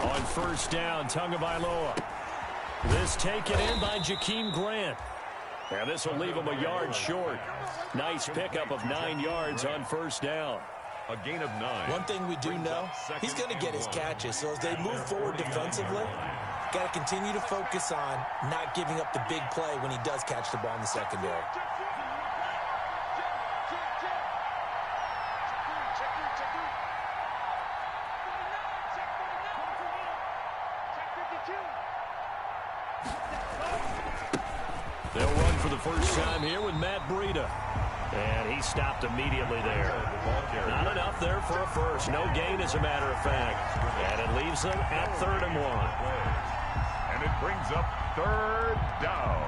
On first down, Tagovailoa. This taken in by Jakeem Grant. And this will leave him a yard short. Nice pickup of 9 yards on first down. A gain of 9. One thing we do know, he's going to get his catches. So as they move forward defensively, got to continue to focus on not giving up the big play when he does catch the ball in the secondary. They'll run for the first time here with Matt Breida. And he stopped immediately there. Not enough there for a first. No gain, as a matter of fact. And it leaves them at 3rd and 1. And it brings up 3rd down.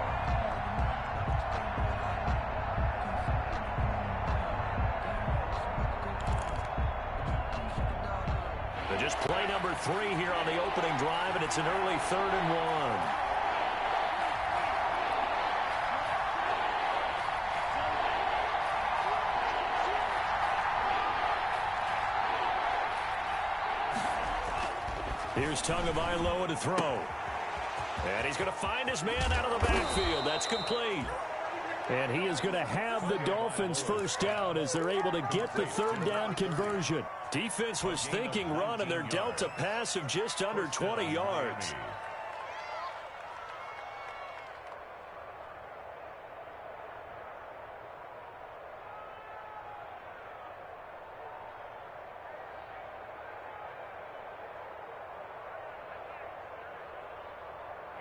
They just play number 3 here on the opening drive, and it's an early 3rd and 1. Here's Tagovailoa to throw. And he's going to find his man out of the backfield. That's complete. And he is going to have the Dolphins first down as they're able to get the 3rd down conversion. Defense was thinking run, and they're dealt a pass of just under 20 yards.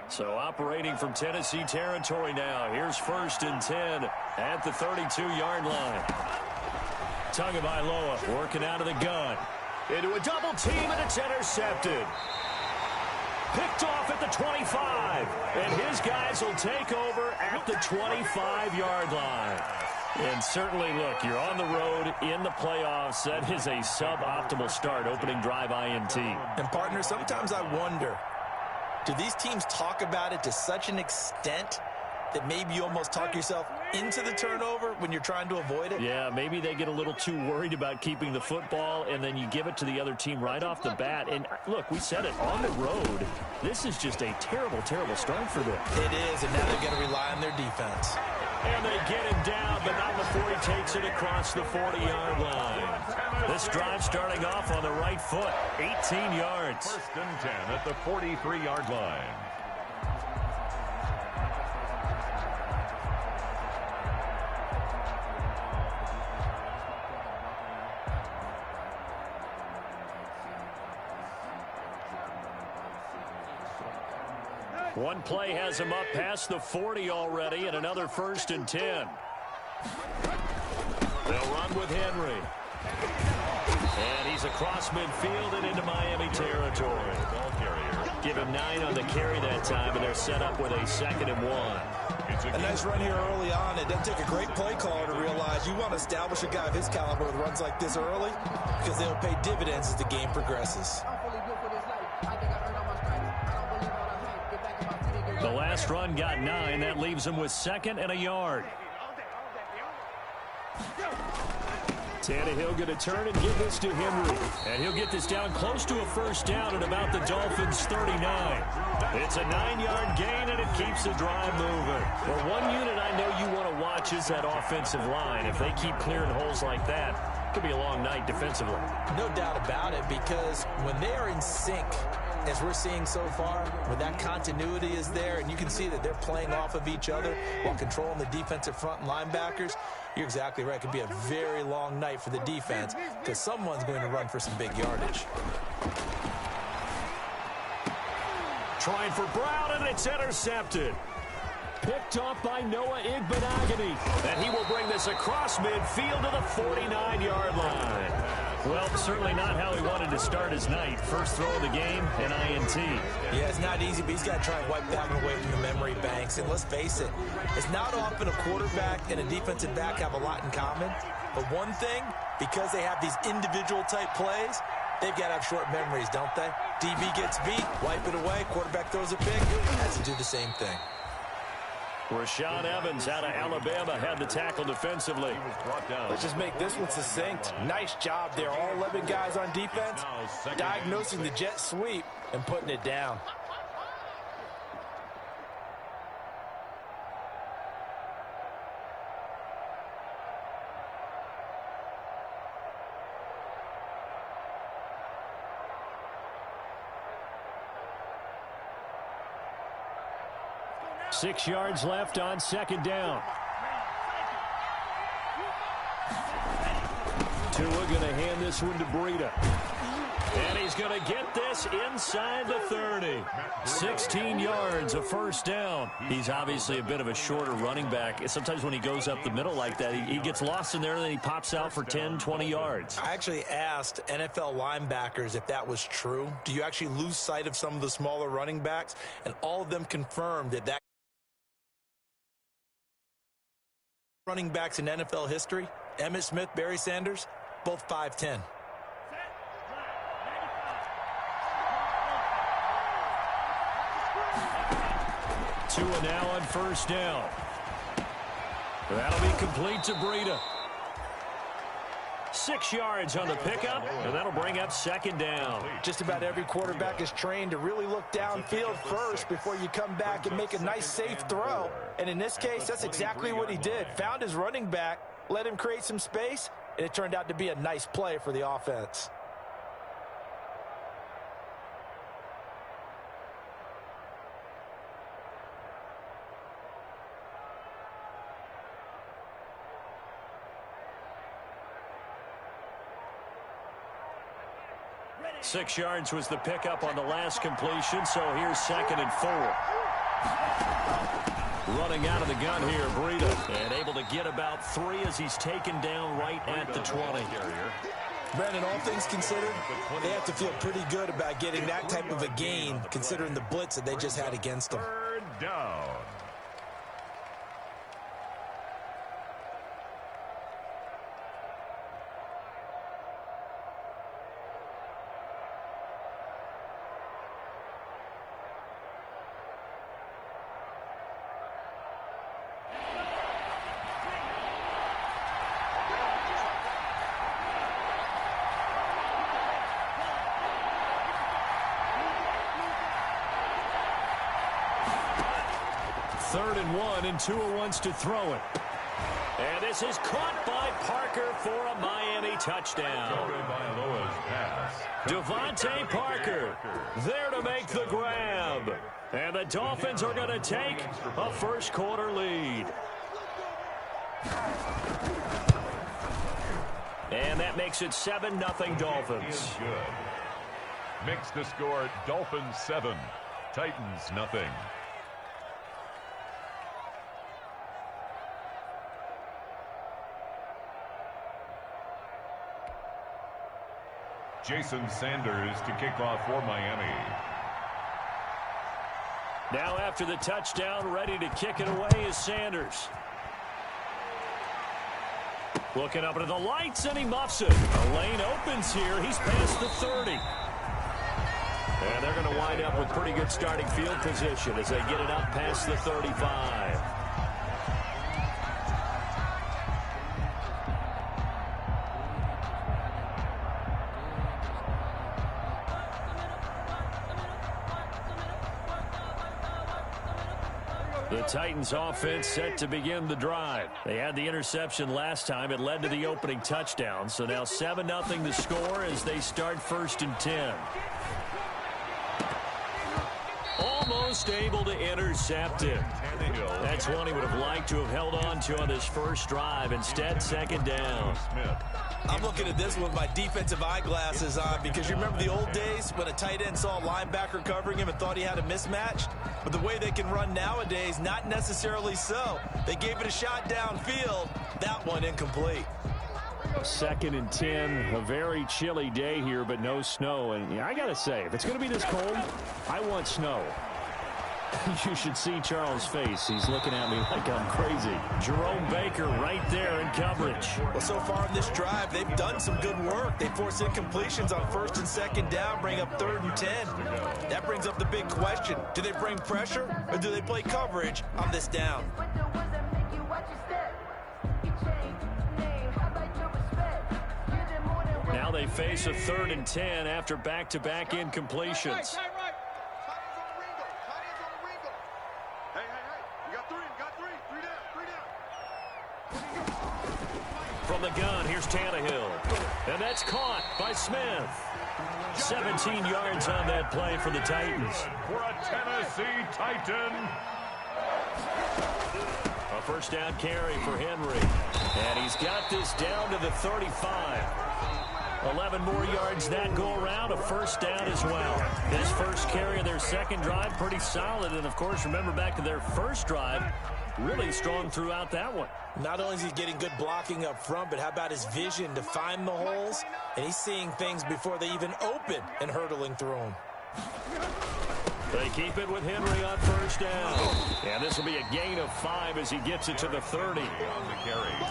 So operating from Tennessee territory now. Here's 1st and 10 at the 32-yard line. Tagovailoa working out of the gun. Into a double team, and it's intercepted. Picked off at the 25. And his guys will take over at the 25-yard line. And certainly, look, you're on the road in the playoffs. That is a suboptimal start, opening drive INT. And, partner, sometimes I wonder, do these teams talk about it to such an extent that maybe you almost talk yourself into the turnover when you're trying to avoid it? Yeah, maybe they get a little too worried about keeping the football, and then you give it to the other team right off the bat. And, look, we said it, on the road, this is just a terrible, terrible start for them. It is, and now they're going to rely on their defense. And they get him down, but not before he takes it across the 40-yard line. This drive starting off on the right foot, 18 yards. 1st and 10 at the 43-yard line. One play has him up past the 40 already, and another 1st and 10. They'll run with Henry. And he's across midfield and into Miami territory. Give him 9 on the carry that time, and they're set up with a 2nd and 1. A nice run here early on. It doesn't take a great play caller to realize you want to establish a guy of his caliber with runs like this early, because they'll pay dividends as the game progresses. The last run got 9. That leaves him with 2nd and a yard. Tannehill going to turn and give this to Henry. And he'll get this down close to a first down at about the Dolphins' 39. It's a 9-yard gain, and it keeps the drive moving. Well, one unit I know you want to watch is that offensive line. If they keep clearing holes like that, it could be a long night defensively. No doubt about it, because when they are in sync, as we're seeing so far, when that continuity is there and you can see that they're playing off of each other while controlling the defensive front and linebackers, you're exactly right. It could be a very long night for the defense because someone's going to run for some big yardage. Trying for Brown, and it's intercepted. Picked off by Noah Igbenogany. And he will bring this across midfield to the 49-yard line. Well, certainly not how he wanted to start his night. First throw of the game, an INT. Yeah, it's not easy, but he's got to try and wipe that one away from the memory banks. And let's face it, it's not often a quarterback and a defensive back have a lot in common. But one thing, because they have these individual type plays, they've got to have short memories, don't they? DB gets beat, wipe it away, quarterback throws a pick, has to do the same thing. Rashaan Evans out of Alabama had the tackle defensively. Let's just make this one succinct. Nice job there. All 11 guys on defense, diagnosing the jet sweep and putting it down. Six yards left on second down. Tua going to hand this one to Breida. And he's going to get this inside the 30. 16 yards, a first down. He's obviously a bit of a shorter running back. Sometimes when he goes up the middle like that, he gets lost in there, and then he pops out for 10, 20 yards. I actually asked NFL linebackers if that was true. Do you actually lose sight of some of the smaller running backs? And all of them confirmed that running backs in NFL history, Emmitt Smith, Barry Sanders, both 5'10". Tua now on first down. That'll be complete to Breida. 6 yards on the pickup, and that'll bring up second down. Just about every quarterback is trained to really look downfield first before you come back and make a nice, safe throw. And in this case, that's exactly what he did. Found his running back, let him create some space, and it turned out to be a nice play for the offense. Six yards was the pickup on the last completion, so here's 2nd and 4. Running out of the gun here, Breida, and able to get about 3 as he's taken down right at the 20. Brandon, all things considered, they have to feel pretty good about getting that type of a gain, considering the blitz that they just had against them. Third down. Third and 1, and Tua wants to throw it. And this is caught by Parker for a Miami touchdown. Devontae Parker there to make the grab. And the Dolphins are going to take a first-quarter lead. And that makes it 7-0 Dolphins. Good. Makes the score Dolphins 7, Titans nothing. Jason Sanders to kick off for Miami. Now after the touchdown, ready to kick it away is Sanders. Looking up into the lights, and he muffs it. A lane opens here. He's past the 30. And they're going to wind up with pretty good starting field position as they get it up past the 35. The Titans offense set to begin the drive. They had the interception last time. It led to the opening touchdown. So now 7-0 the score as they start 1st and 10. Almost just able to intercept it. That's one he would have liked to have held on to on this first drive. Instead, second down. I'm looking at this with my defensive eyeglasses on because you remember the old days when a tight end saw a linebacker covering him and thought he had a mismatch? But the way they can run nowadays, not necessarily so. They gave it a shot downfield. That one incomplete. 2nd and 10, a very chilly day here, but no snow. And I got to say, if it's going to be this cold, I want snow. You should see Charles' face. He's looking at me like I'm crazy. Jerome Baker right there in coverage. Well, so far in this drive, they've done some good work. They force incompletions on 1st and 2nd down, bring up 3rd and 10. That brings up the big question. Do they bring pressure or do they play coverage on this down? Now they face a 3rd and 10 after back-to-back incompletions. From the gun, here's Tannehill. And that's caught by Smith. 17 yards on that play for the Titans. For a Tennessee Titan. A first down carry for Henry. And he's got this down to the 35. 11 more yards that go around, a first down as well. His first carry of their second drive, pretty solid. And, of course, remember back to their first drive, really strong throughout that one. Not only is he getting good blocking up front, but how about his vision to find the holes? And he's seeing things before they even open and hurdling through them. They keep it with Henry on first down. And this will be a gain of 5 as he gets it to the 30.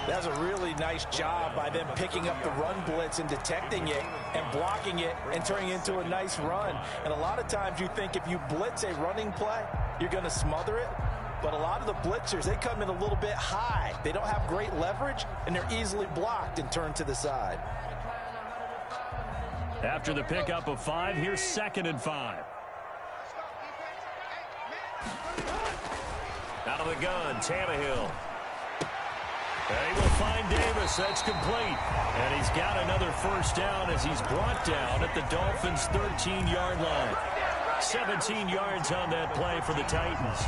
That's a really nice job by them picking up the run blitz and detecting it and blocking it and turning it into a nice run. And a lot of times you think if you blitz a running play, you're going to smother it. But a lot of the blitzers, they come in a little bit high. They don't have great leverage, and they're easily blocked and turned to the side. After the pickup of 5, here's 2nd and 5. Out of the gun, Tannehill. They will find Davis. That's complete. And he's got another first down as he's brought down at the Dolphins' 13-yard line. 17 yards on that play for the Titans.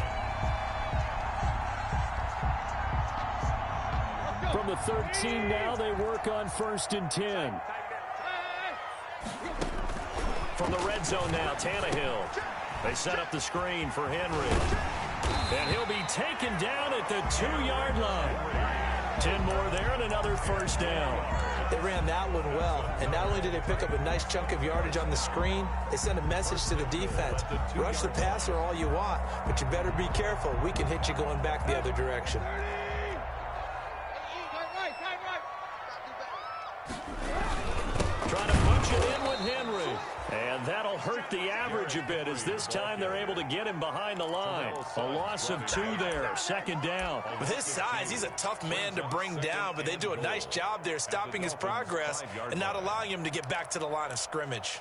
From the 13 now, they work on 1st and 10. From the red zone now, Tannehill. They set up the screen for Henry. And he'll be taken down at the 2-yard line. 10 more there and another first down. They ran that one well. And not only did they pick up a nice chunk of yardage on the screen, they sent a message to the defense. Rush the passer all you want, but you better be careful. We can hit you going back the other direction. Trying to punch it in with Henry. And that'll hurt the average a bit as this time they're able to get him behind the line. A loss of 2 there, 2nd down. With his size, he's a tough man to bring down, but they do a nice job there stopping his progress and not allowing him to get back to the line of scrimmage.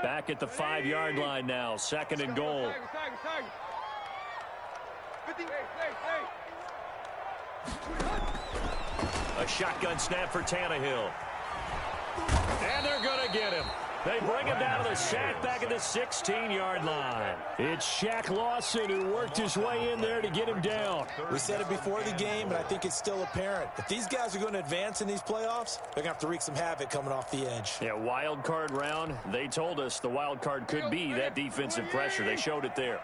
Back at the 5-yard line now, 2nd and goal. A shotgun snap for Tannehill. And they're going to get him. They bring him down to the sack back at the 16-yard line. It's Shaq Lawson who worked his way in there to get him down. We said it before the game, and I think it's still apparent. If these guys are going to advance in these playoffs, they're going to have to wreak some havoc coming off the edge. Yeah, wild card round. They told us the wild card could be that defensive pressure. They showed it there.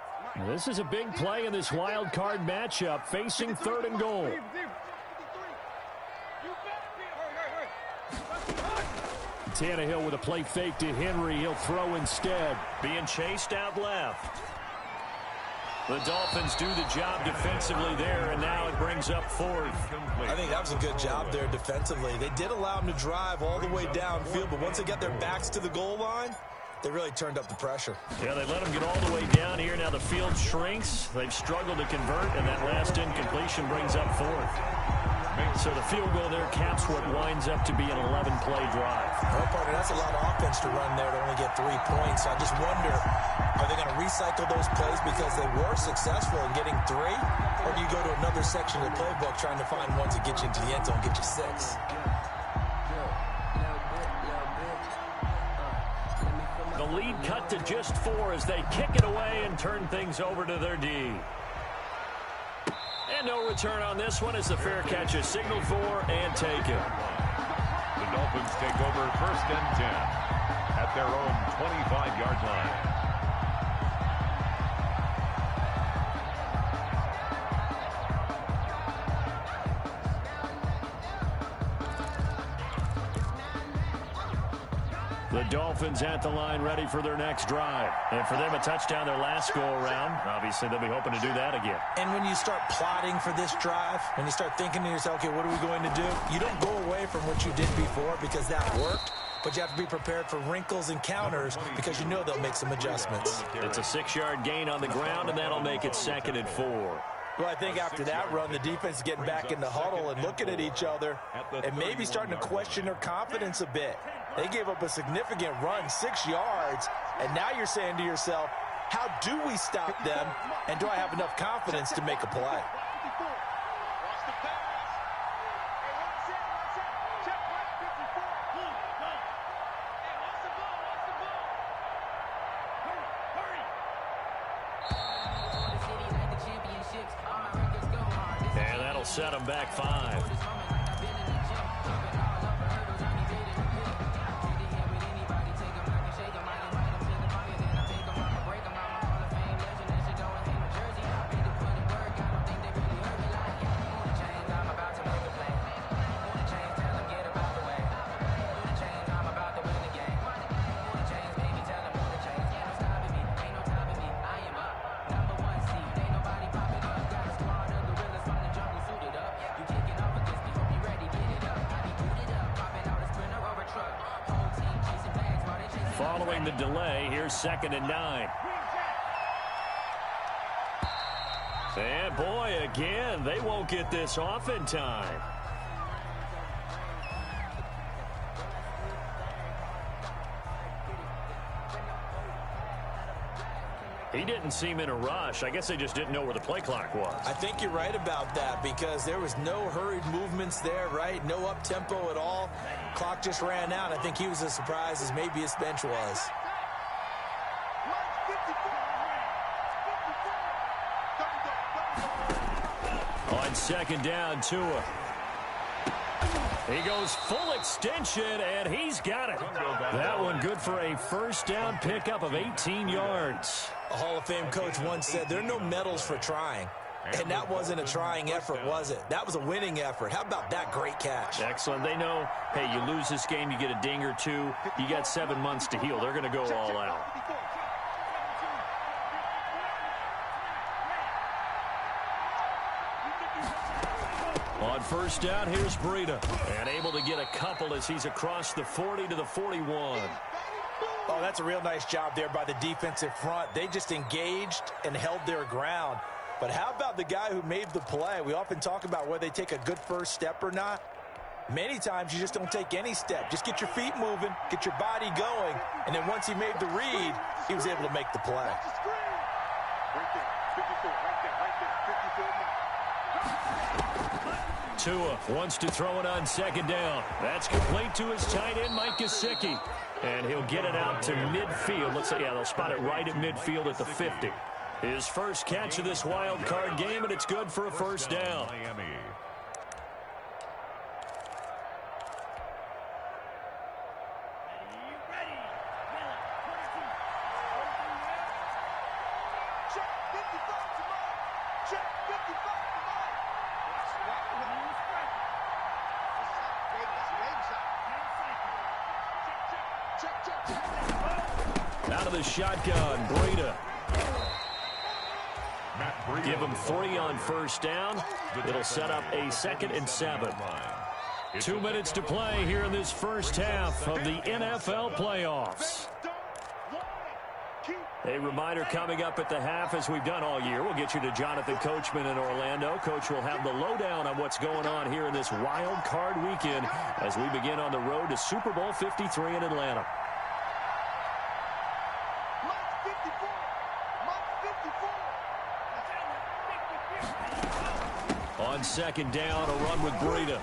This is a big play in this wild card matchup, facing 3rd and goal. Tannehill with a play fake to Henry. He'll throw instead. Being chased out left. The Dolphins do the job defensively there, and now it brings up 4th. I think that was a good job there defensively. They did allow him to drive all the way downfield, but once they got their backs to the goal line, they really turned up the pressure. Yeah, they let him get all the way down here. Now the field shrinks. They've struggled to convert, and that last incompletion brings up 4th. So the field goal there caps what winds up to be an 11-play drive. Well, partner, that's a lot of offense to run there to only get 3 points. So I just wonder, are they going to recycle those plays because they were successful in getting 3? Or do you go to another section of the playbook trying to find ones that get you into the end zone and get you 6? The lead cut to just 4 as they kick it away and turn things over to their D. And no return on this one as the fair catch is signaled for and taken. The Dolphins take over 1st and 10 at their own 25-yard line. The Dolphins at the line ready for their next drive. And for them, a touchdown their last go-around. Obviously, they'll be hoping to do that again. And when you start plotting for this drive, when you start thinking to yourself, okay, what are we going to do? You don't go away from what you did before because that worked, but you have to be prepared for wrinkles and counters because you know they'll make some adjustments. It's a 6-yard gain on the ground, and that'll make it 2nd and 4. Well, I think after that run, the defense is getting back in the huddle and looking at each other and maybe starting to question their confidence a bit. They gave up a significant run, 6 yards, and now you're saying to yourself, how do we stop them, and do I have enough confidence to make a play? And that'll set them back 5. Following the delay, here's 2nd and 9. And boy, again, they won't get this off in time. He didn't seem in a rush. I guess they just didn't know where the play clock was. I think you're right about that because there was no hurried movements there, right? No up-tempo at all. Clock just ran out. I think he was as surprised as maybe his bench was. On 2nd down, Tua. He goes full extension, and he's got it. That one good for a 1st down pickup of 18 yards. A Hall of Fame coach once said, there are no medals for trying. And that wasn't a trying effort, was it? That was a winning effort. How about that great catch? Excellent. They know, hey, you lose this game, you get a ding or 2. You got 7 months to heal. They're going to go all out. On 1st down, here's Breida. And able to get a couple as he's across the 40 to the 41. Oh, that's a real nice job there by the defensive front. They just engaged and held their ground. But how about the guy who made the play? We often talk about whether they take a good first step or not. Many times you just don't take any step. Just get your feet moving, get your body going, and then once he made the read, he was able to make the play. Tua wants to throw it on 2nd down. That's complete to his tight end, Mike Gesicki. And he'll get it out to midfield. Let's say, yeah, they'll spot it right at midfield at the 50. His first catch of this wild card game, and it's good for a 1st down. Miami. Out of the shotgun, Breida. Give him 3 on 1st down. It'll set up a 2nd and 7. 2 minutes to play here in this first half of the NFL playoffs. A reminder coming up at the half, as we've done all year. We'll get you to Jonathan Coachman in Orlando. Coach will have the lowdown on what's going on here in this wild card weekend as we begin on the road to Super Bowl 53 in Atlanta. On second down, a run with Breida.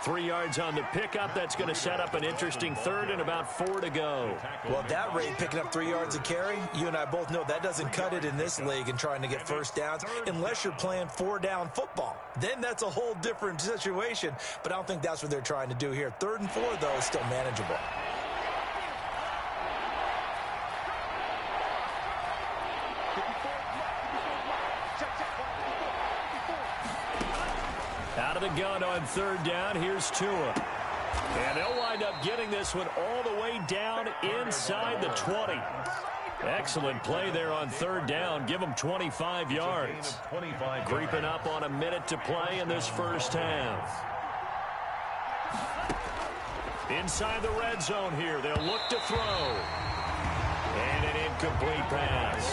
3 yards on the pickup. That's going to set up an interesting third and about 4 to go. Well, that rate, picking up 3 yards a carry, you and I both know that doesn't cut it in this league and trying to get first downs unless you're playing 4-down football. Then that's a whole different situation, but I don't think that's what they're trying to do here. 3rd and 4, though, is still manageable. Out of the gun on 3rd down, here's Tua. And they'll wind up getting this one all the way down inside the 20. Excellent play there on 3rd down. Give them 25 yards. Creeping up on a minute to play in this first half. Inside the red zone here. They'll look to throw. And an incomplete pass.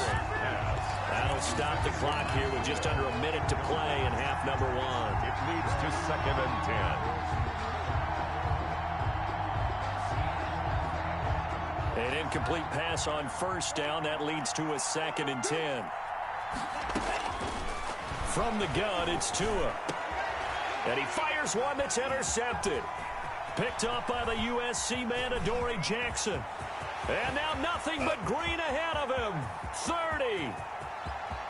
That'll stop the clock here with just under a minute to play in half number 1. It leads to 2nd and 10. An incomplete pass on 1st down. That leads to a 2nd and 10. From the gun, it's Tua. And he fires one that's intercepted. Picked up by the USC man, Adoree Jackson. And now nothing but green ahead of him. 30.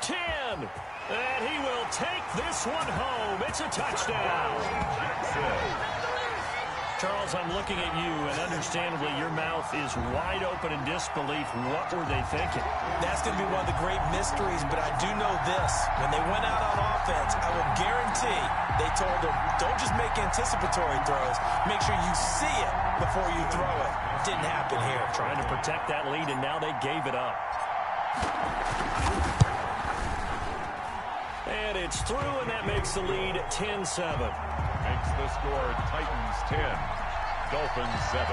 10, and he will take this one home. It's a touchdown. Charles, I'm looking at you, and understandably your mouth is wide open in disbelief. What were they thinking? That's going to be one of the great mysteries, but I do know this. When they went out on offense, I will guarantee they told them, don't just make anticipatory throws. Make sure you see it before you throw it. Didn't happen here. Trying to protect that lead, and now they gave it up. And it's through, and that makes the lead 10-7. Makes the score Titans 10, Dolphins 7.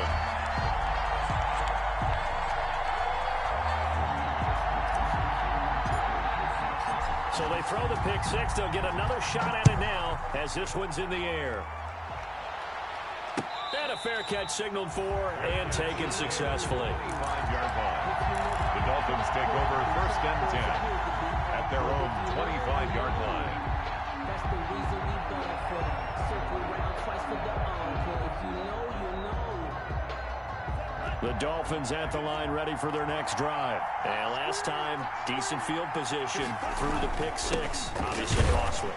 So they throw the pick six. They'll get another shot at it now as this one's in the air. And a fair catch signaled for and taken successfully. 5-yard line. The Dolphins take over 1st and 10 at their own 25-yard line. That's the reason we done for that. Circle round twice for the encore. If you know, you know. The Dolphins at the line, ready for their next drive. And last time, decent field position through the pick six. Obviously costly.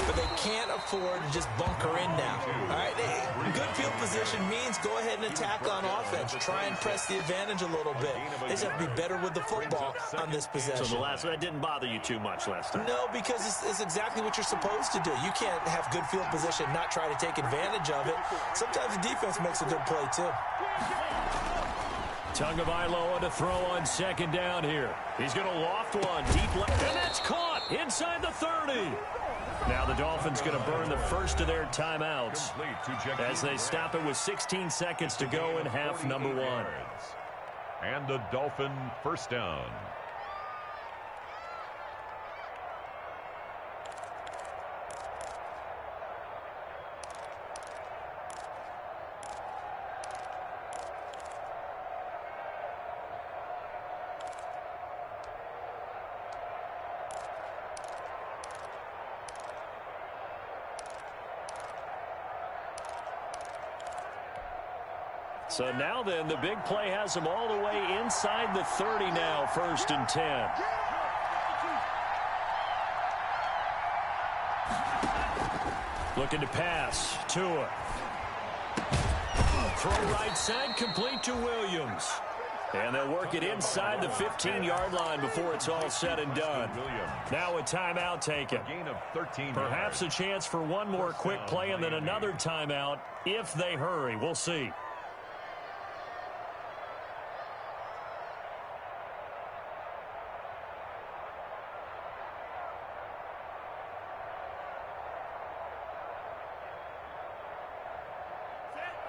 But they can't afford to just bunker in now. All right, good field position means go ahead and attack on offense. Try and press the advantage a little bit. They just have to be better with the football on this possession. So that didn't bother you too much last time? No, because it's exactly what you're supposed to do. You can't have good field position, not try to take advantage of it. Sometimes the defense makes a good play, too. Tagovailoa to throw on 2nd down here. He's going to loft one deep left, and that's caught inside the 30. Now the Dolphins going to burn the first of their timeouts as they stop it with 16 seconds to go in half number 1. And the Dolphin first down. So now then, the big play has them all the way inside the 30 now, 1st and 10. Looking to pass. Tua. Throw right side, complete to Williams. And they'll work it inside the 15-yard line before it's all said and done. Now a timeout taken. Perhaps a chance for one more quick play and then another timeout if they hurry. We'll see.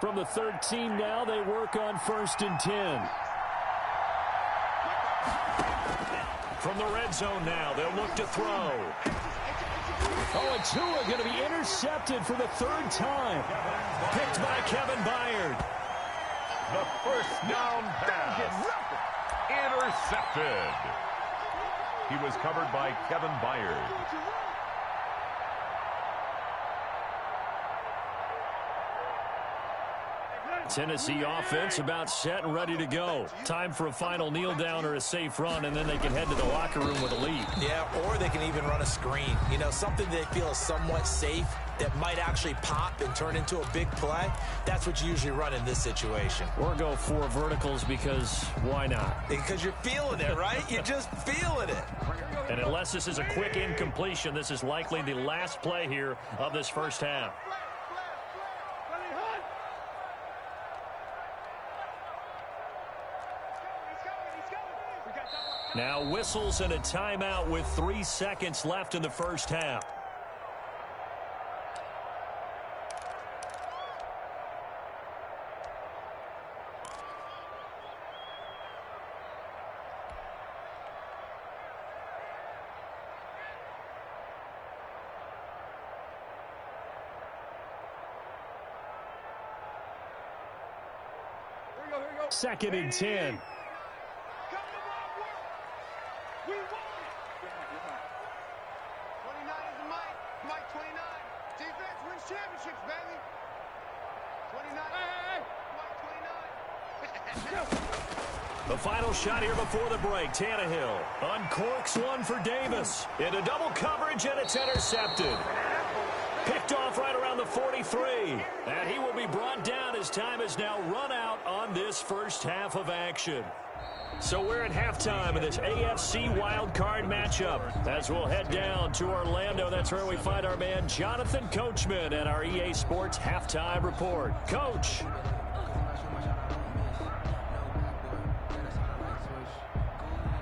From the 13 now, they work on 1st and 10. From the red zone now, they'll look to throw. Oh, and Tua going to be intercepted for the third time. Picked by Kevin Byard. The first down pass. Intercepted. He was covered by Kevin Byard. Tennessee offense about set and ready to go. Time for a final kneel down or a safe run, and then they can head to the locker room with a lead. Yeah, or they can even run a screen. You know, something they feel is somewhat safe that might actually pop and turn into a big play. That's what you usually run in this situation. Or go 4 verticals because why not? Because you're feeling it, right? You're just feeling it. And unless this is a quick incompletion, this is likely the last play here of this first half. Now whistles and a timeout with 3 seconds left in the first half. Second and 10. The final shot here before the break. Tannehill uncorks one for Davis. Into double coverage, and it's intercepted. Picked off right around the 43. And he will be brought down as time has now run out on this first half of action. So we're at halftime of this AFC wildcard matchup. As we'll head down to Orlando, that's where we find our man Jonathan Coachman and our EA Sports halftime report. Coach.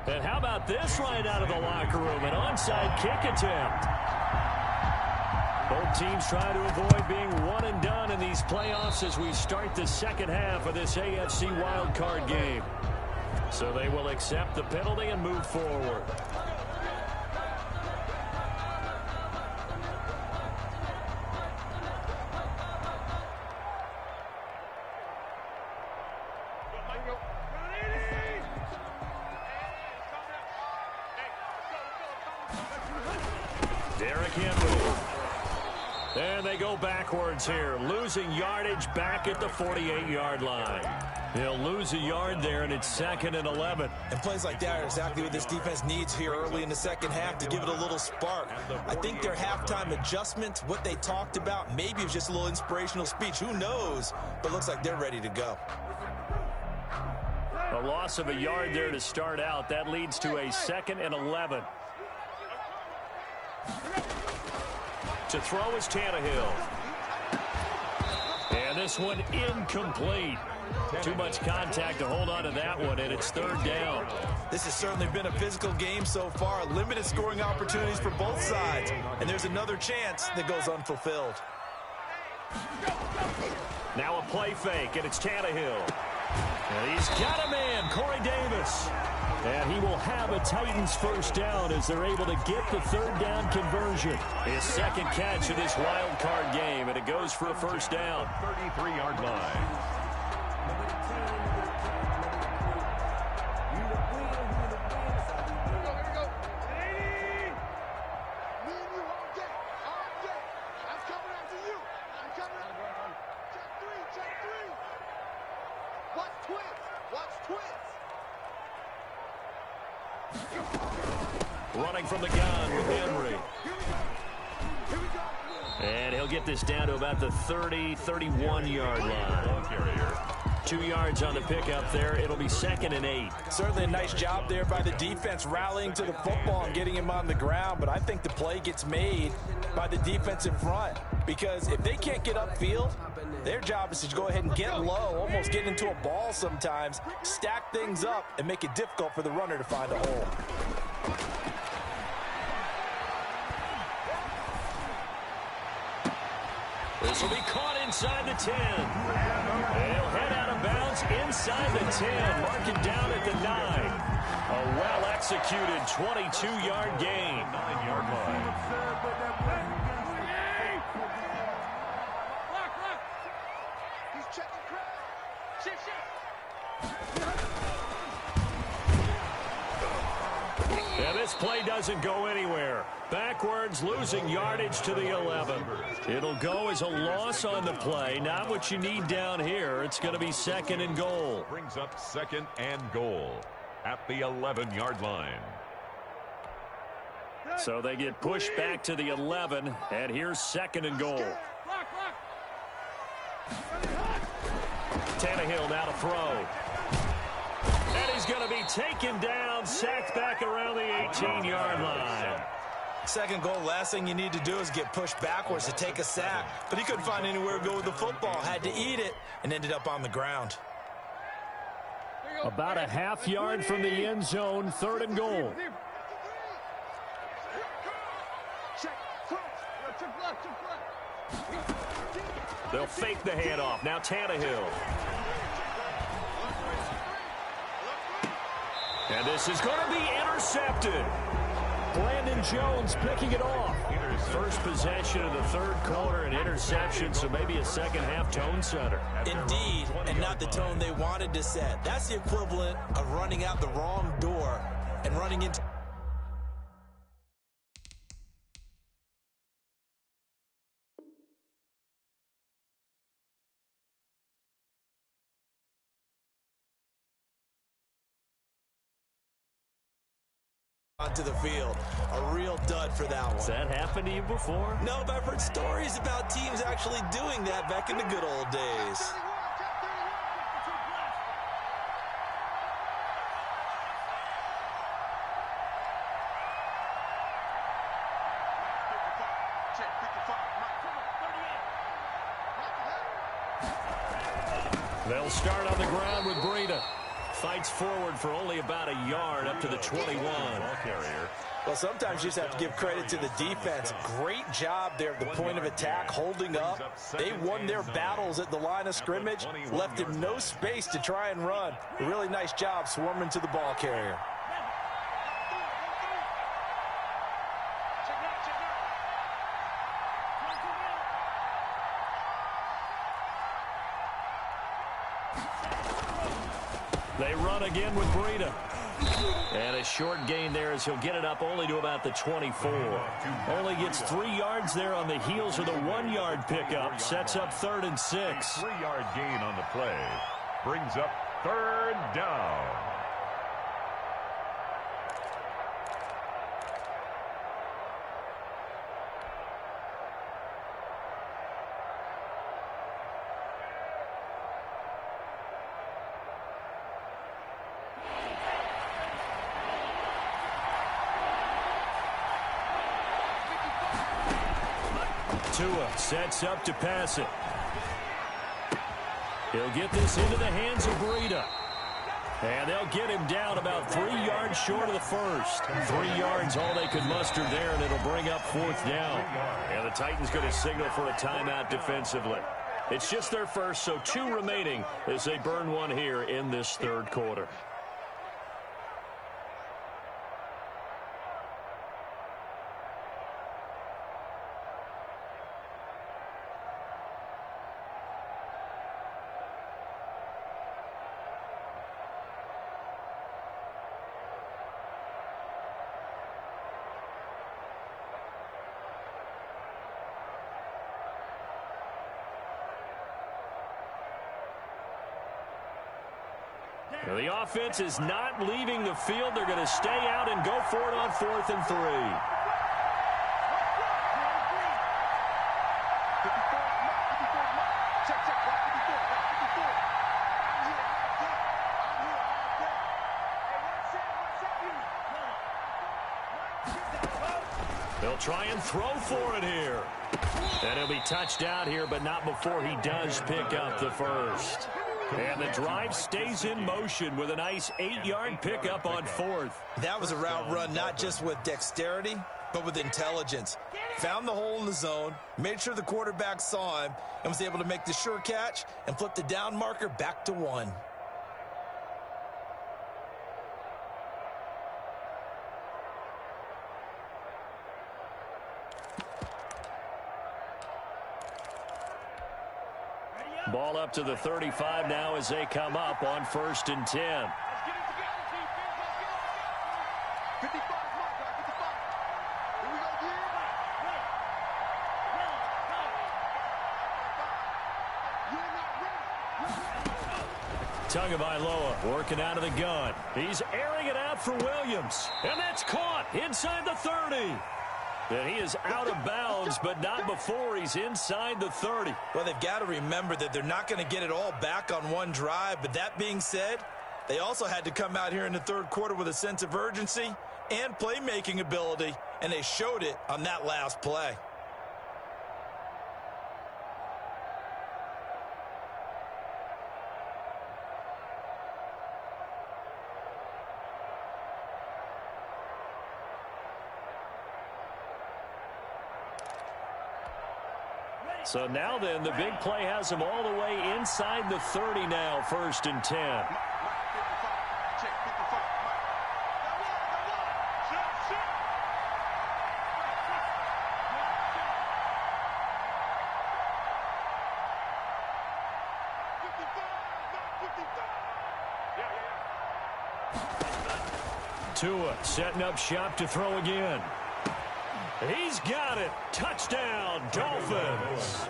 And how about this right out of the locker room? An onside kick attempt. Both teams trying to avoid being one and done in these playoffs as we start the second half of this AFC wildcard game. So they will accept the penalty and move forward. And they go backwards here, losing yardage back at the 48-yard line. They'll lose a yard there, and it's 2nd and 11. And plays like that are exactly what this defense needs here early in the second half to give it a little spark. I think their halftime adjustment, what they talked about, maybe it was just a little inspirational speech. Who knows? But looks like they're ready to go. A loss of a yard there to start out. That leads to a 2nd and 11. To throw is Tannehill. And this one incomplete. Too much contact to hold on to that one, and it's 3rd down. This has certainly been a physical game so far. Limited scoring opportunities for both sides. And there's another chance that goes unfulfilled. Now a play fake, and it's Tannehill. And he's got a man, Corey Davis. And he will have a Titans first down as they're able to get the 3rd down conversion. His 2nd catch of this wild card game, and it goes for a first down. 33-yard line. Running from the gun with Henry. And he'll get this down to about the 30, 31-yard line. 2 yards on the pickup there. It'll be 2nd and 8. Certainly a nice job there by the defense rallying to the football and getting him on the ground. But I think the play gets made by the defense in front. Because if they can't get upfield, their job is to go ahead and get low, almost get into a ball sometimes, stack things up, and make it difficult for the runner to find a hole. This will be caught inside the 10. They'll head out of bounds Jones inside the 10, mark it down at the 9. A well-executed 22-yard gain. 9-yard line. And this play doesn't go anywhere. Backwards, losing yardage to the 11. It'll go as a loss on the play. Not what you need down here. It's going to be 2nd and goal. Brings up 2nd and goal at the 11-yard line. So they get pushed back to the 11, and here's 2nd and goal. Tannehill now to throw. And he's going to be taken down, sacked back around the 18-yard line. 2nd goal, last thing you need to do is get pushed backwards to take a sack. But he couldn't find anywhere to go with the football, had to eat it, and ended up on the ground. About a half yard from the end zone, 3rd and goal. They'll fake the handoff. Now Tannehill. And this is going to be intercepted. Brandon Jones picking it off. First possession of the 3rd quarter, an interception, so maybe a second-half tone setter. Indeed, and not the tone they wanted to set. That's the equivalent of running out the wrong door and running into... onto the field. A real dud for that one. Has that happened to you before? No, but I've heard stories about teams actually doing that back in the good old days. They'll start on the ground with Breida. Fights forward for only about a yard up to the 21. Well, sometimes you just have to give credit to the defense. Great job there at the point of attack, holding up. They won their battles at the line of scrimmage, left him no space to try and run. A really nice job swarming to the ball carrier. They run again with Breida. And a short gain there as he'll get it up only to about the 24. Only gets 3 yards there on the heels of the 1-yard pickup. Sets up 3rd and 6. 3-yard gain on the play. Brings up 3rd down. Tua sets up to pass it. He'll get this into the hands of Breida. And they'll get him down about 3 yards short of the first. 3 yards all they could muster there, and it'll bring up 4th down. And the Titans going to signal for a timeout defensively. It's just their first, so 2 remaining as they burn one here in this 3rd quarter. Well, the offense is not leaving the field. They're going to stay out and go for it on 4th and 3. They'll try and throw for it here. And he'll be touched out here, but not before he does pick up the first. And the drive stays in motion with a nice 8-yard pickup on 4th. That was a route run not just with dexterity, but with intelligence. Found the hole in the zone, made sure the quarterback saw him, and was able to make the sure catch and flip the down marker back to 1. Ball up to the 35 now as they come up on 1st and 10. Tagovailoa working out of the gun. He's airing it out for Williams. And that's caught inside the 30. And he is out of bounds, but not before he's inside the 30. Well, they've got to remember that they're not going to get it all back on one drive. But that being said, they also had to come out here in the 3rd quarter with a sense of urgency and playmaking ability, and they showed it on that last play. So now then, the big play has him all the way inside the 30 now, 1st and 10. Tua setting up shop to throw again. He's got it. Touchdown, Dolphins.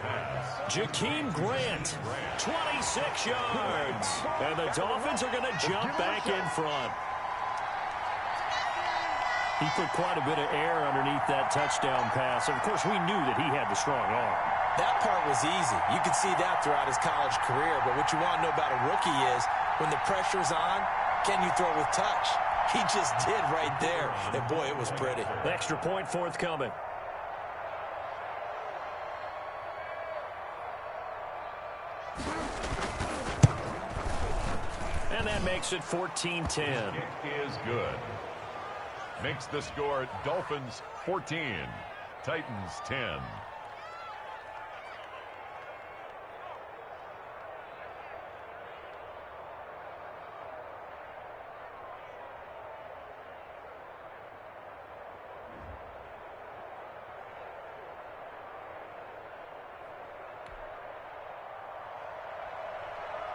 Jakeem Grant, 26 yards. And the Dolphins are going to jump back in front. He put quite a bit of air underneath that touchdown pass. Of course, we knew that he had the strong arm. That part was easy. You could see that throughout his college career. But what you want to know about a rookie is when the pressure's on, can you throw with touch? He just did right there. And, boy, it was pretty. Extra point forthcoming. And that makes it 14-10. Kick is good. Makes the score Dolphins 14, Titans 10.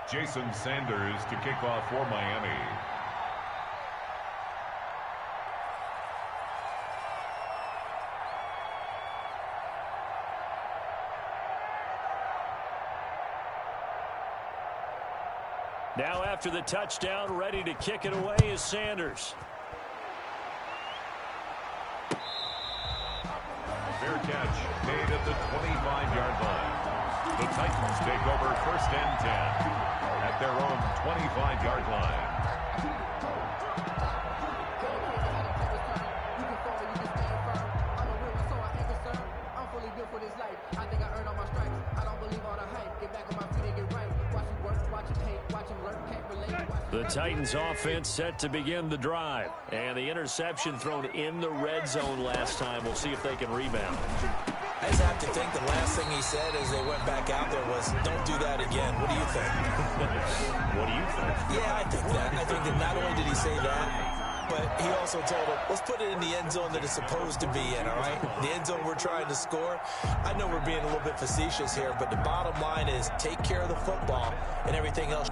Jason Sanders to kick off for Miami. Now after the touchdown, ready to kick it away is Sanders. Fair catch made at the 25-yard line. The Titans take over 1st and 10 at their own 25-yard line. The Titans offense set to begin the drive. And the interception thrown in the red zone last time. We'll see if they can rebound. I just have to think the last thing he said as they went back out there was, don't do that again. What do you think? What do you think? Yeah, I think that. I think that not only did he say that, but he also told him, let's put it in the end zone that it's supposed to be in, all right? The end zone we're trying to score. I know we're being a little bit facetious here, but the bottom line is take care of the football and everything else.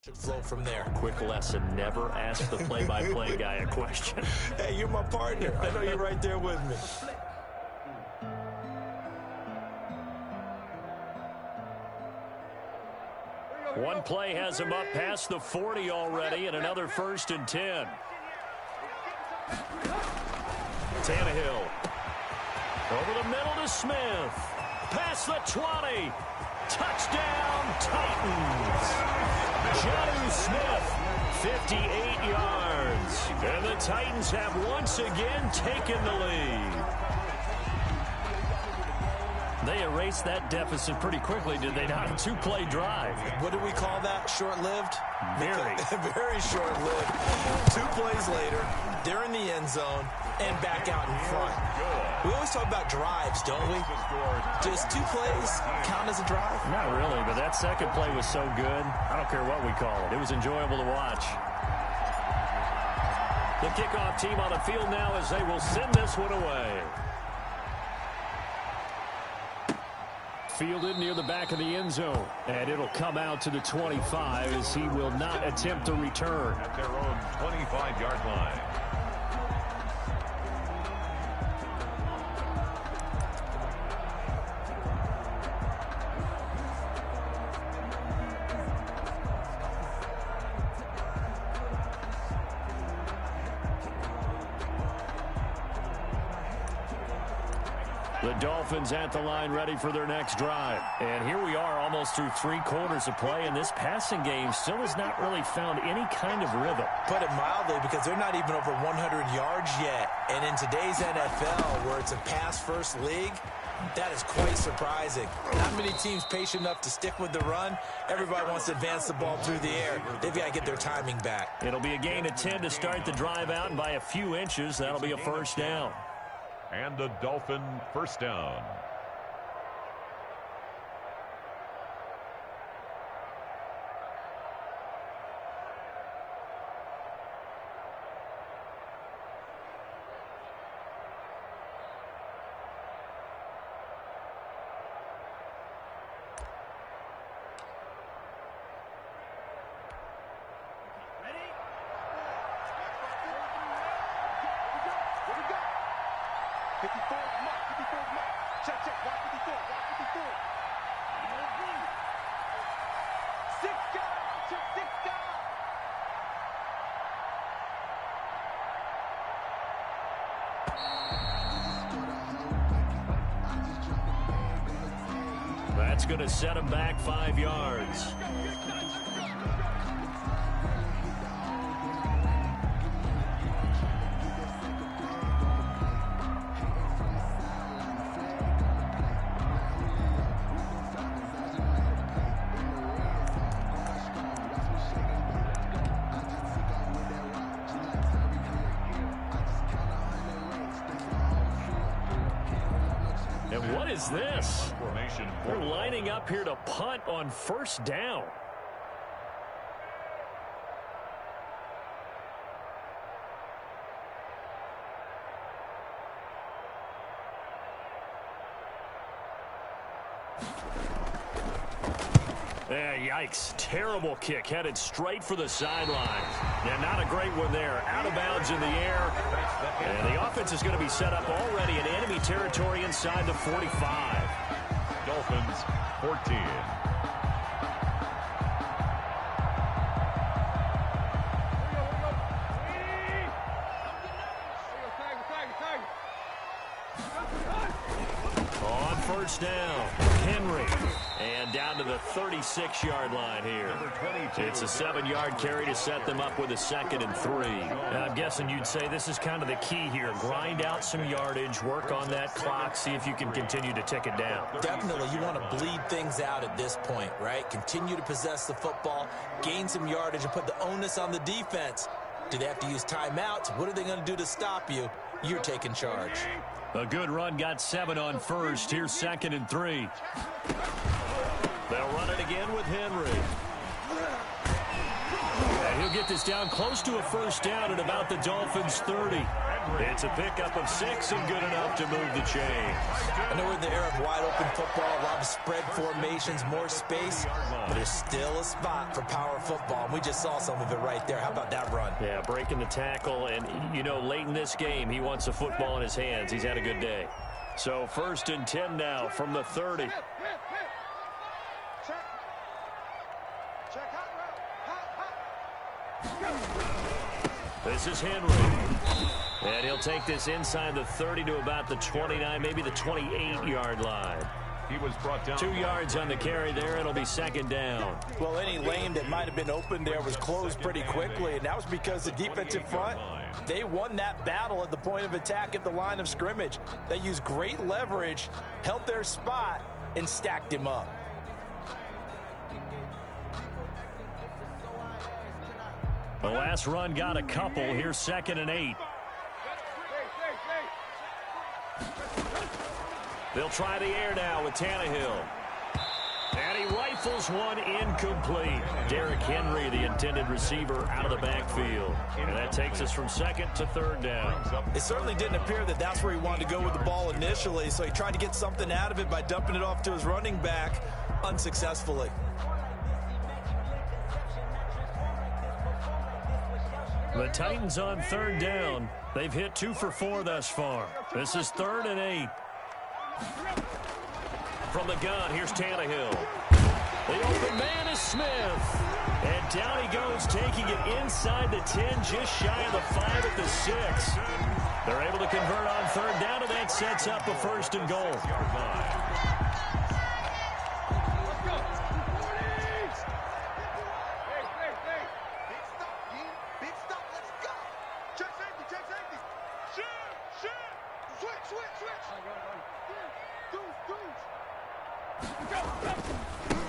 should flow from there. Quick lesson, never ask the play-by-play guy a question. Hey, you're my partner. I know you're right there with me. One play has him up past the 40 already, and another 1st and 10. Tannehill. Over the middle to Smith. Past the 20. Touchdown, Titans. Jonnu Smith, 58 yards. And the Titans have once again taken the lead. They erased that deficit pretty quickly, did they not? A 2-play drive. What do we call that? Short-lived? Very. Very short-lived. 2 plays later, they're in the end zone and back out in front. We always talk about drives, don't we? Does 2 plays count as a drive? Not really, but that second play was so good. I don't care what we call it. It was enjoyable to watch. The kickoff team on the field now as they will send this one away. Fielded near the back of the end zone. And it'll come out to the 25 as he will not attempt to return. At their own 25-yard line. The Dolphins at the line ready for their next drive. And here we are almost through 3 quarters of play, and this passing game still has not really found any kind of rhythm. Put it mildly, because they're not even over 100 yards yet. And in today's NFL, where it's a pass-first league, that is quite surprising. Not many teams patient enough to stick with the run. Everybody wants to advance the ball through the air. They've got to get their timing back. It'll be a gain of 10 to start the drive out, and by a few inches, that'll be a 1st down. And a Dolphin 1st down. That's going to set him back 5 yards. And what is this? They're lining up here to punt on 1st down. Yikes. Terrible kick headed straight for the sidelines. Yeah, not a great one there. Out of bounds in the air. And the offense is going to be set up already in enemy territory inside the 45. Dolphins 14. On 1st down, Henry. And down to the 36-yard line here. It's a 7-yard carry to set them up with a 2nd and 3. I'm guessing you'd say this is kind of the key here. Grind out some yardage, work on that clock, see if you can continue to tick it down. Definitely, you want to bleed things out at this point, right? Continue to possess the football, gain some yardage, and put the onus on the defense. Do they have to use timeouts? What are they going to do to stop you? You're taking charge. A good run got 7 on 1st. Here's 2nd and 3. They'll run it again with Henry. And he'll get this down close to a 1st down at about the Dolphins' 30. And It's a pickup of 6 and good enough to move the chains. I know we're in the era of wide-open football, a lot of spread formations, more space, but there's still a spot for power football, and we just saw some of it right there. How about that run? Yeah, breaking the tackle, and, you know, late in this game, he wants the football in his hands. He's had a good day. So 1st and 10 now from the 30. This is Henry. And he'll take this inside the 30 to about the 29, maybe the 28-yard line. He was brought down. 2 yards on the carry there. It'll be 2nd down. Well, any lane that might have been open there was closed pretty quickly, and that was because the defensive front, they won that battle at the point of attack at the line of scrimmage. They used great leverage, held their spot, and stacked him up. The last run got a couple. Here's 2nd and 8. They'll try the air now with Tannehill. And he rifles one incomplete. Derrick Henry, the intended receiver, out of the backfield. And that takes us from 2nd to 3rd down. It certainly didn't appear that that's where he wanted to go with the ball initially, so he tried to get something out of it by dumping it off to his running back unsuccessfully. The Titans on 3rd down. They've hit 2 for 4 thus far. This is 3rd and 8. From the gun, here's Tannehill. The open man is Smith. And down he goes, taking it inside the 10, just shy of the 5 at the 6. They're able to convert on 3rd down, and that sets up a 1st and goal.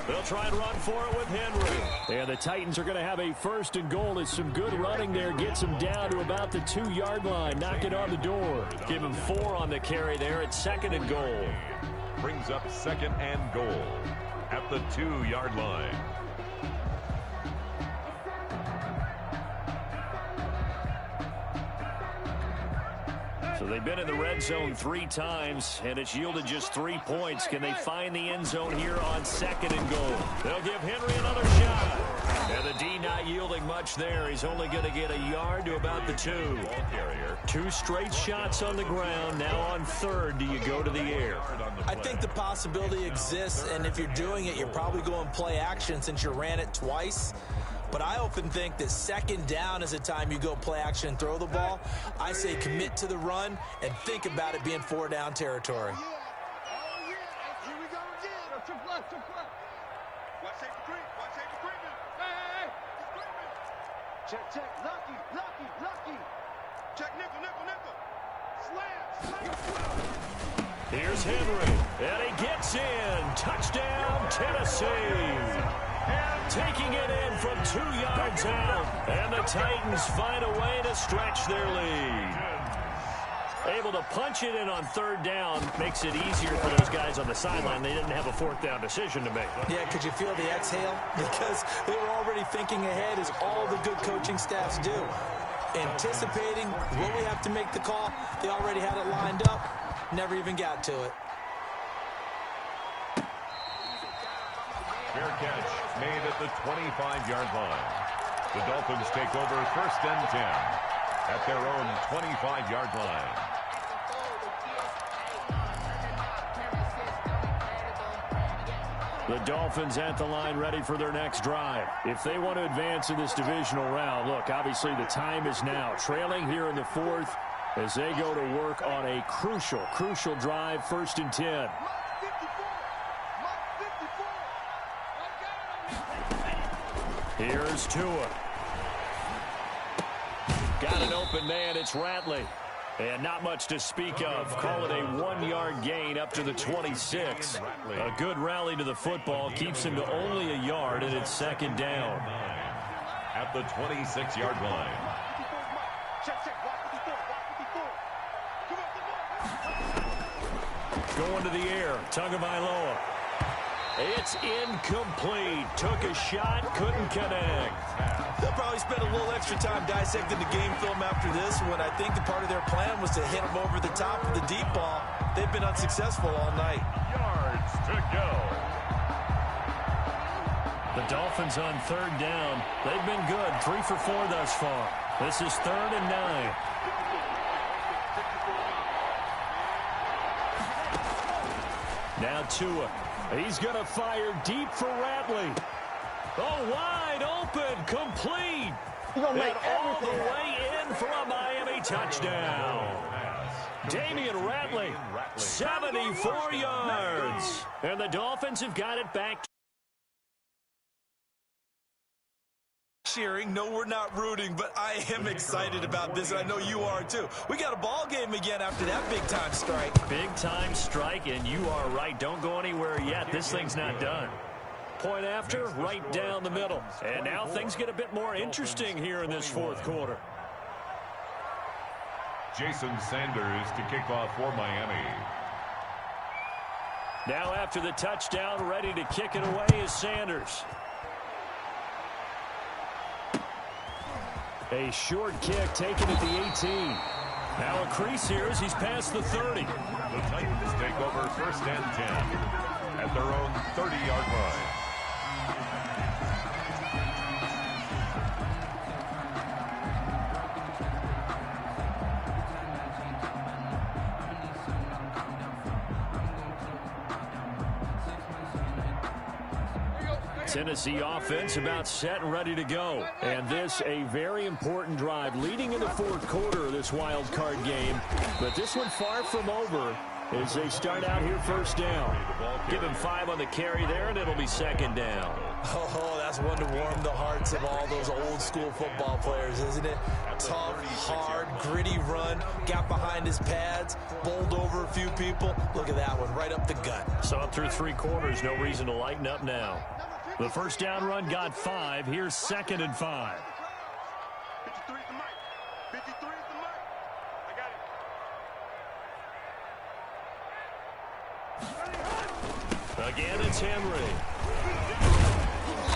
They'll try and run for it with Henry. And the Titans are going to have a 1st and goal. It's some good running there. Gets him down to about the 2-yard line. Knock it on the door. Give him 4 on the carry there at 2nd and goal. Brings up 2nd and goal at the 2-yard line. So they've been in the red zone 3 times, and it's yielded just 3 points. Can they find the end zone here on 2nd and goal? They'll give Henry another shot. And the D not yielding much there. He's only going to get a yard to about the 2. 2 straight shots on the ground. Now on 3rd, do you go to the air? I think the possibility exists, and if you're doing it, you're probably going play action since you ran it twice. But I often think that 2nd down is the time you go play action and throw the ball. I say commit to the run and think about it being 4-down territory. Check, lucky. Check, nickel. Slam. Here's Henry, and he gets in. Touchdown, Tennessee. Taking it in from 2 yards out. And the Titans find a way to stretch their lead. Able to punch it in on 3rd down makes it easier for those guys on the sideline. They didn't have a 4th down decision to make. Yeah, could you feel the exhale? Because they were already thinking ahead, as all the good coaching staffs do. Anticipating, will we have to make the call? They already had it lined up. Never even got to it. Fair catch made at the 25-yard line. The Dolphins take over 1st and 10 at their own 25-yard line. The Dolphins at the line ready for their next drive. If they want to advance in this divisional round, look, obviously the time is now. Trailing here in the 4th as they go to work on a crucial drive, 1st and 10. Here's Tua. Got an open man. It's Ratley. And not much to speak of. Call it a 1-yard gain up to the 26. A good rally to the football. Keeps him to only a yard, and it's 2nd down. At the 26-yard line. Going to the air. Tagovailoa. It's incomplete. Took a shot, couldn't connect. They'll probably spend a little extra time dissecting the game film after this one. I think the part of their plan was to hit them over the top of the deep ball. They've been unsuccessful all night. Yards to go. The Dolphins on third down. They've been good, 3 for 4 thus far. This is 3rd and 9. Now Tua. He's going to fire deep for Ratley. Oh, wide open, complete. And all the way in for a Miami touchdown. Damian Ratley, 74 yards. And the Dolphins have got it back. Cheering. No, we're not rooting, but I am excited about this, and I know you are too. We got a ball game again after that big-time strike. Big-time strike, and you are right. Don't go anywhere yet. This thing's not done. Point after, right down the middle. And now things get a bit more interesting here in this 4th quarter. Jason Sanders to kick off for Miami. Now after the touchdown, ready to kick it away is Sanders. A short kick taken at the 18. Now a crease here as he's past the 30. The Titans take over 1st and 10 at their own 30-yard line. Tennessee offense about set and ready to go. And this a very important drive leading in the 4th quarter of this wild card game. But this one far from over as they start out here 1st down. Give him 5 on the carry there, and it'll be 2nd down. Oh, that's one to warm the hearts of all those old school football players, isn't it? Tough, hard, gritty run, got behind his pads, bowled over a few people. Look at that one, right up the gut. Saw it through 3 quarters, no reason to lighten up now. The 1st down run got 5. Here's 2nd and 5. 53 is the mic. 53 is the mic. I got it. Again, it's Henry.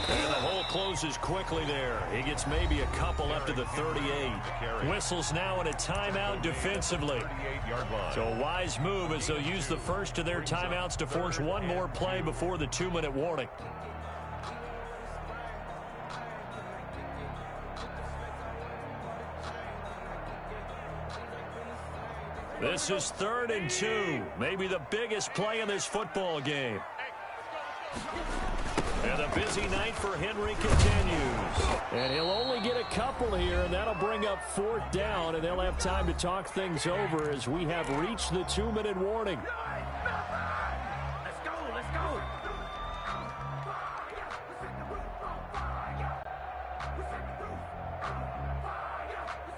And the hole closes quickly there. He gets maybe a couple up to the 38. Whistles now in a timeout defensively. So a wise move as they'll use the first of their timeouts to force one more play before the 2-minute warning. This is 3rd and 2. Maybe the biggest play in this football game. And a busy night for Henry continues. And he'll only get a couple here, and that'll bring up 4th down, and they'll have time to talk things over as we have reached the 2-minute warning. Let's go, let's go.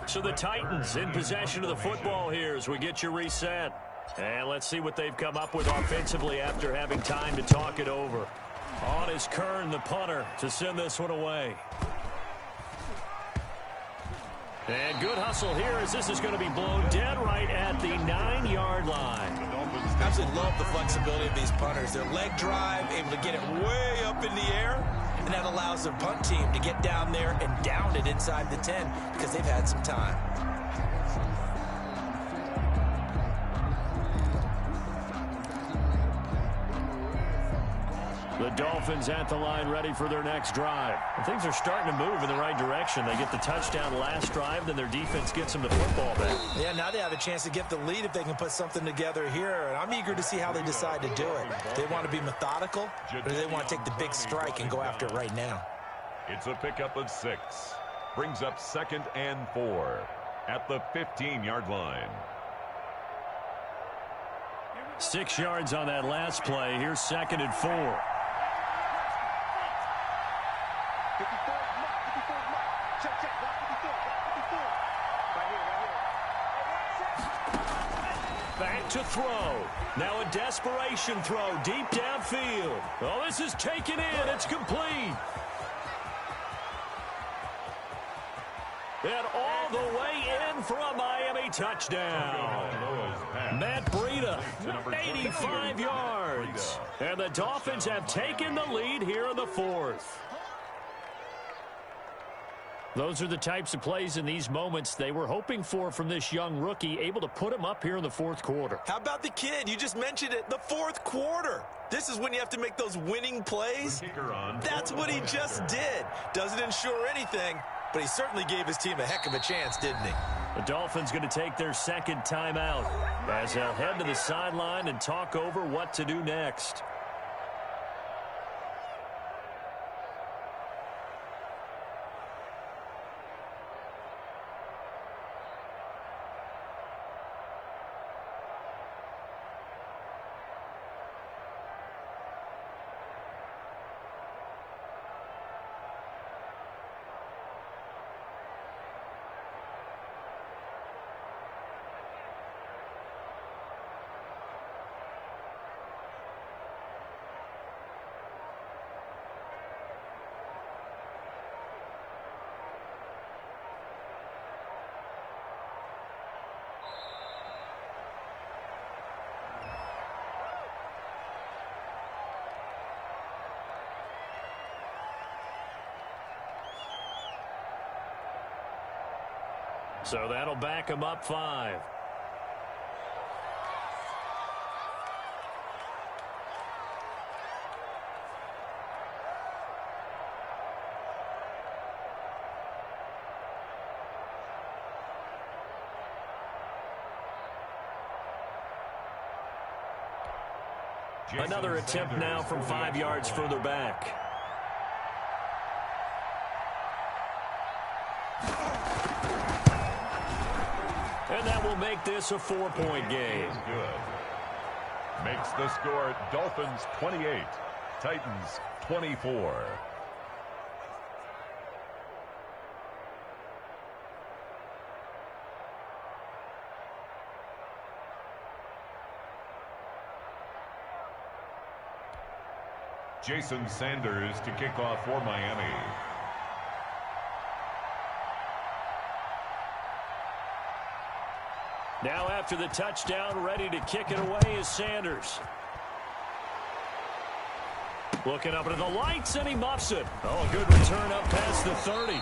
So the Titans in possession of the football here as we get you reset. And let's see what they've come up with offensively after having time to talk it over. On is Kern, the punter, to send this one away. And good hustle here as this is going to be blown dead right at the 9-yard line. Absolutely love the flexibility of these punters. Their leg drive, able to get it way up in the air, and that allows their punt team to get down there and down it inside the 10 because they've had some time. The Dolphins at the line ready for their next drive. And things are starting to move in the right direction. They get the touchdown last drive, then their defense gets them the football back. Yeah, now they have a chance to get the lead if they can put something together here. And I'm eager to see how they decide to do it. They want to be methodical, or do they want to take the big strike and go after it right now? It's a pickup of 6. Brings up 2nd and 4 at the 15-yard line. 6 yards on that last play. Here's 2nd and 4. 54 is the mic. 54 is the mic. Check, check. Block 54. Block 54. Right here, right here. Back to throw. Now a desperation throw deep downfield. Oh, this is taken in. It's complete. And all the way in for a Miami touchdown. Matt Breida, 85 yards. And the Dolphins have taken the lead here in the 4th. Those are the types of plays in these moments they were hoping for from this young rookie, able to put him up here in the fourth quarter. How about the kid? You just mentioned it, the fourth quarter. This is when you have to make those winning plays. That's what he just did. Doesn't ensure anything, but he certainly gave his team a heck of a chance, didn't he? The Dolphins going to take their second timeout as they'll head to the sideline and talk over what to do next. So that'll back him up 5. Another attempt now from 5 yards further back. And that will make this a 4-point game. Good. Makes the score Dolphins 28, Titans 24. Jason Sanders to kick off for Miami. Now after the touchdown, ready to kick it away is Sanders. Looking up into the lights, and he muffs it. Oh, a good return up past the 30.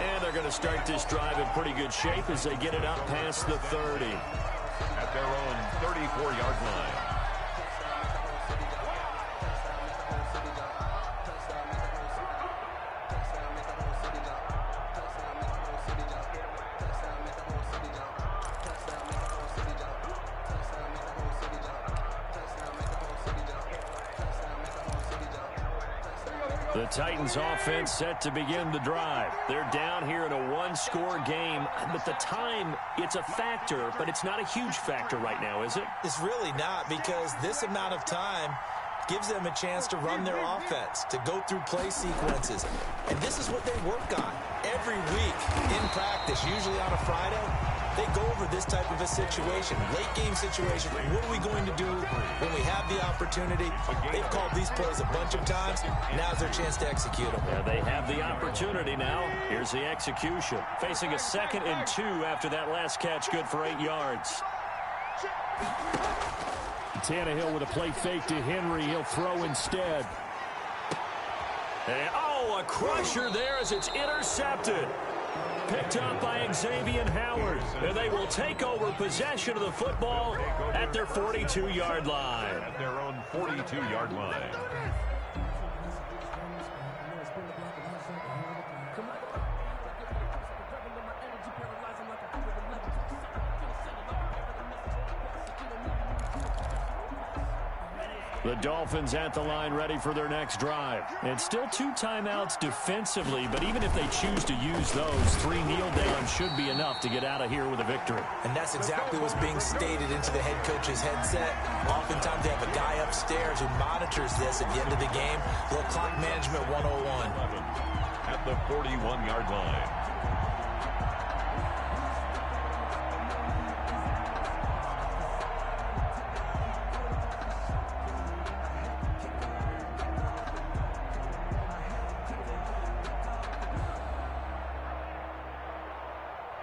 And they're going to start this drive in pretty good shape as they get it up past the 30. At their own 34-yard line. The Titans offense set to begin the drive. They're down here in a one-score game, but the time, it's a factor, but it's not a huge factor right now, is it? It's really not, because this amount of time gives them a chance to run their offense, to go through play sequences. And this is what they work on every week in practice, usually on a Friday. They go over this type of a situation, late game situation. What are we going to do when we have the opportunity? They've called these plays a bunch of times. Now's their chance to execute them. Yeah, they have the opportunity now. Here's the execution. Facing a 2nd and 2 after that last catch, good for 8 yards. Tannehill with a play fake to Henry. He'll throw instead. And, oh, a crusher there as it's intercepted. Picked up by Xavier Howard. And they will take over possession of the football at their 42-yard line. At their own 42-yard line. The Dolphins at the line ready for their next drive. And still 2 timeouts defensively, but even if they choose to use those, 3 kneel downs should be enough to get out of here with a victory. And that's exactly what's being stated into the head coach's headset. Oftentimes they have a guy upstairs who monitors this at the end of the game. Little clock management 101. At the 41-yard line.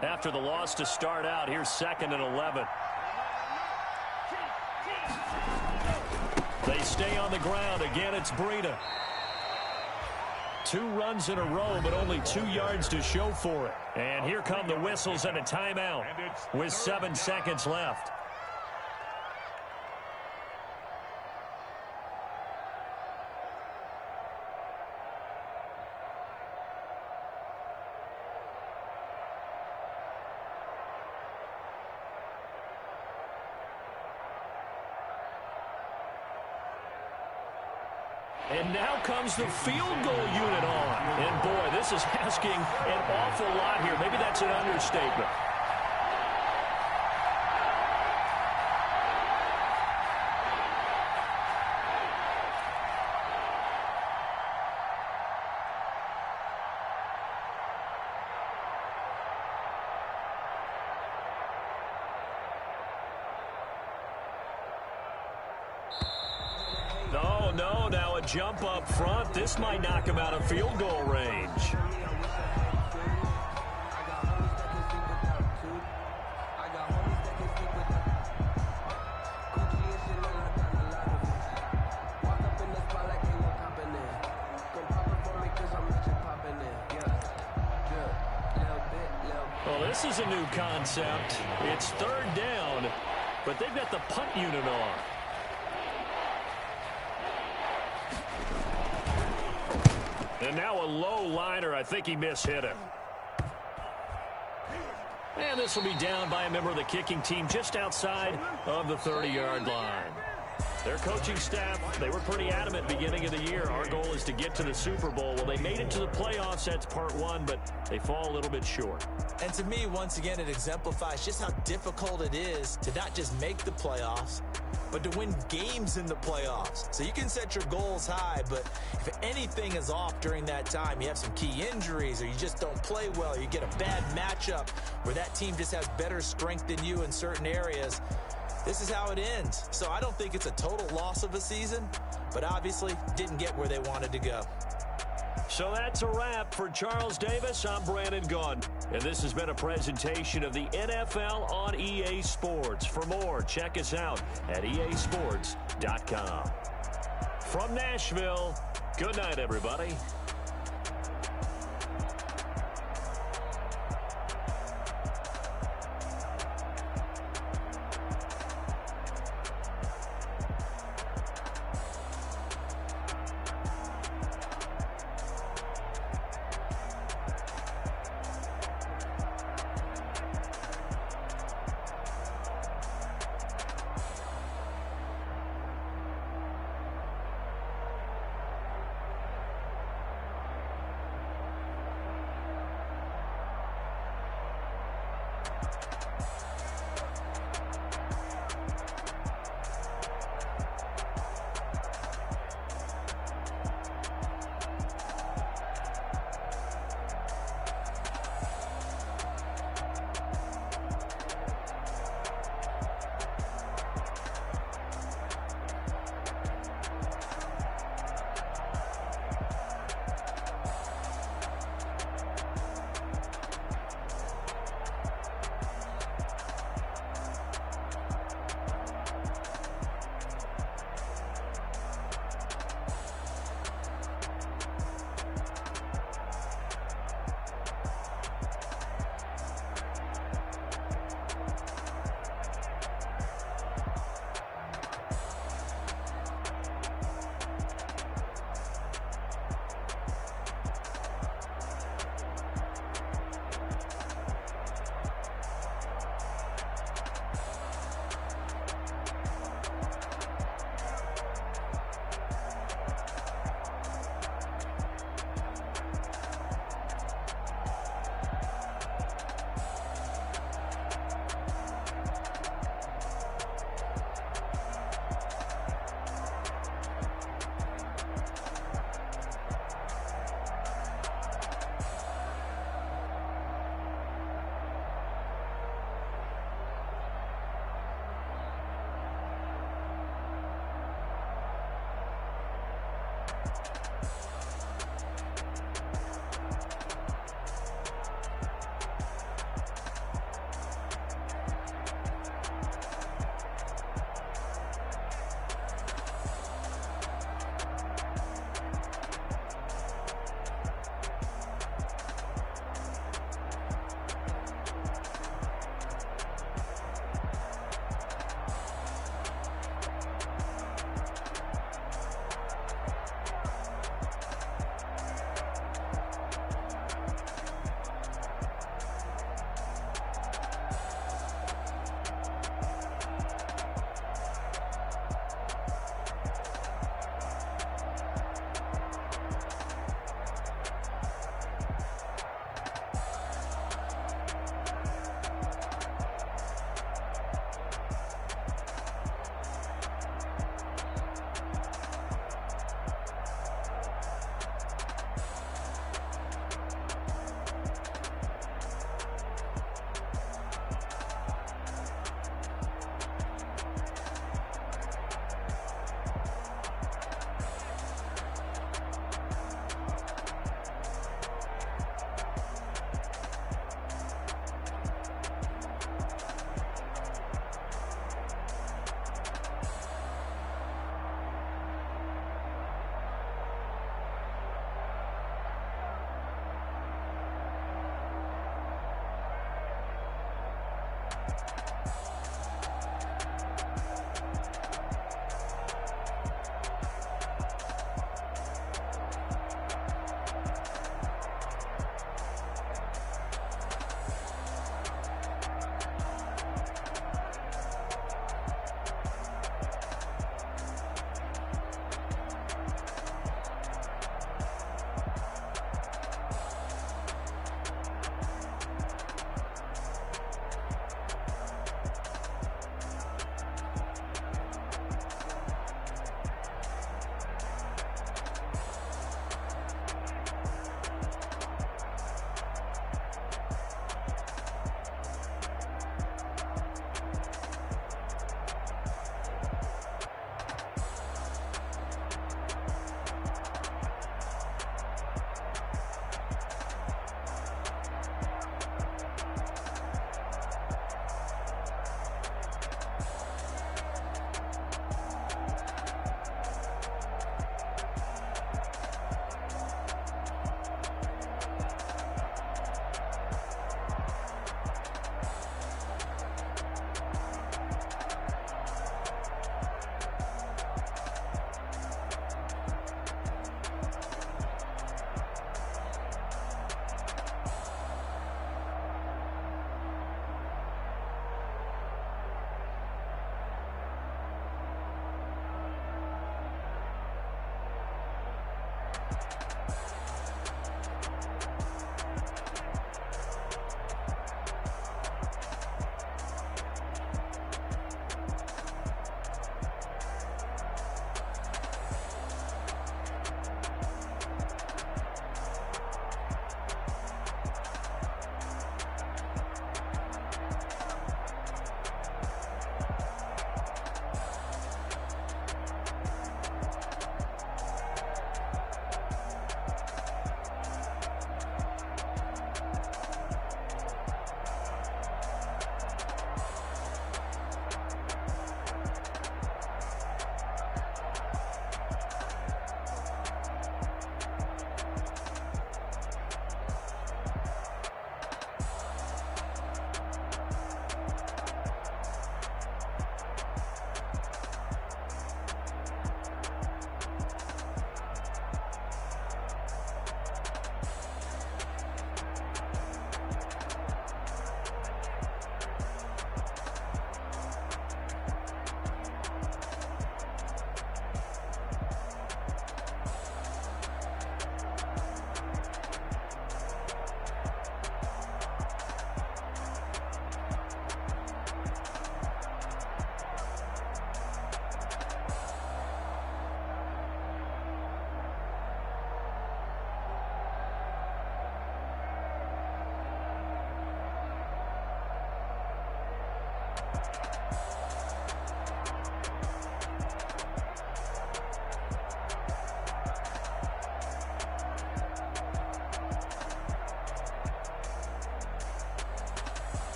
After the loss to start out, here's 2nd and 11. They stay on the ground. Again, it's Breida. 2 runs in a row, but only 2 yards to show for it. And here come the whistles and a timeout with 7 seconds left. And now comes the field goal unit on. And, boy, this is asking an awful lot here. Maybe that's an understatement. No, now a jump up front. This might knock him out of field goal range. Well, this is a new concept. It's 3rd down, but they've got the punt unit on. And now a low liner. I think he mishit it. And this will be down by a member of the kicking team just outside of the 30-yard line. Their coaching staff, they were pretty adamant beginning of the year. Our goal is to get to the Super Bowl. Well, they made it to the playoffs. That's part 1, but they fall a little bit short. And to me, once again, it exemplifies just how difficult it is to not just make the playoffs, but to win games in the playoffs. So you can set your goals high, but if anything is off during that time, you have some key injuries or you just don't play well, or you get a bad matchup where that team just has better strength than you in certain areas, this is how it ends. So I don't think it's a total loss of a season, but obviously didn't get where they wanted to go. So that's a wrap for Charles Davis. I'm Brandon Gunn, and this has been a presentation of the NFL on EA Sports. For more, check us out at easports.com. From Nashville, good night, everybody.